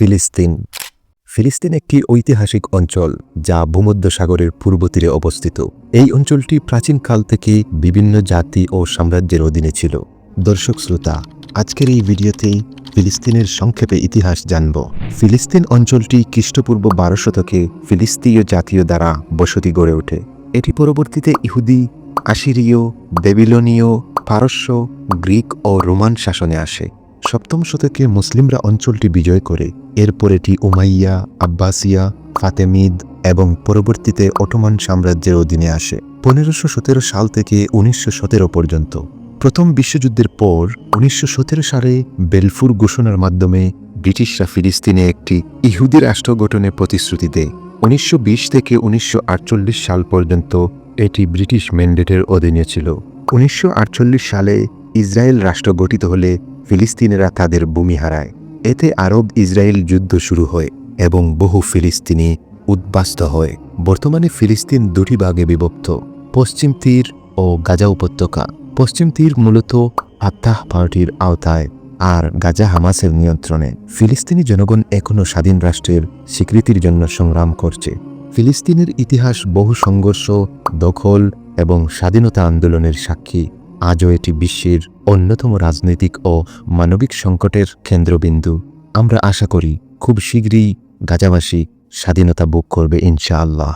ফিলিস্তিন। ফিলিস্তিন একটি ঐতিহাসিক অঞ্চল যা ভূমধ্যসাগরের পূর্ব তীরে অবস্থিত। এই অঞ্চলটি প্রাচীনকাল থেকে বিভিন্ন জাতি ও সাম্রাজ্যের অধীনে ছিল। দর্শক শ্রোতা, আজকের এই ভিডিওতেই ফিলিস্তিনের সংক্ষেপে ইতিহাস জানব। ফিলিস্তিন অঞ্চলটি খ্রিস্টপূর্ব 12 শতকে ফিলিস্তিনীয় জাতীয় দ্বারা বসতি গড়ে ওঠে। এটি পরবর্তীতে ইহুদি, আশিরীয়, বেবিলনীয়, পারস্য, গ্রিক ও রোমান শাসনে আসে। 7ম শতকে মুসলিমরা অঞ্চলটি বিজয় করে। এরপর এটি উমাইয়া, আব্বাসিয়া, ফাতেমিদ এবং পরবর্তীতে অটোমান সাম্রাজ্যের অধীনে আসে 1517 সাল থেকে 1917 পর্যন্ত। প্রথম বিশ্বযুদ্ধের পর 1917 সালে বেলফুর ঘোষণার মাধ্যমে ব্রিটিশরা ফিলিস্তিনে একটি ইহুদি রাষ্ট্র গঠনের প্রতিশ্রুতি দেয়। 1920 থেকে 1948 সাল পর্যন্ত এটি ব্রিটিশ ম্যান্ডেটের অধীনে ছিল। 1948 সালে ইসরায়েল রাষ্ট্র গঠিত হলে ফিলিস্তিনিরা তাদের ভূমি হারায়। এতে আরব ইসরায়েল যুদ্ধ শুরু হয় এবং বহু ফিলিস্তিনি উদ্বাস্ত হয়। বর্তমানে ফিলিস্তিন দুটি ভাগে বিভক্ত: পশ্চিম তীর ও গাজা উপত্যকা। পশ্চিম তীর মূলত ফাত্তাহ পার্টির আওতায়, আর গাজা হামাসের নিয়ন্ত্রণে। ফিলিস্তিনি জনগণ এখনও স্বাধীন রাষ্ট্রের স্বীকৃতির জন্য সংগ্রাম করছে। ফিলিস্তিনের ইতিহাস বহু সংঘর্ষ, দখল এবং স্বাধীনতা আন্দোলনের সাক্ষী। আজও এটি বিশ্বের অন্যতম রাজনৈতিক ও মানবিক সংকটের কেন্দ্রবিন্দু। আমরা আশা করি খুব শীঘ্রই গাজাবাসী স্বাধীনতা ভোগ করবে ইনশাআল্লাহ।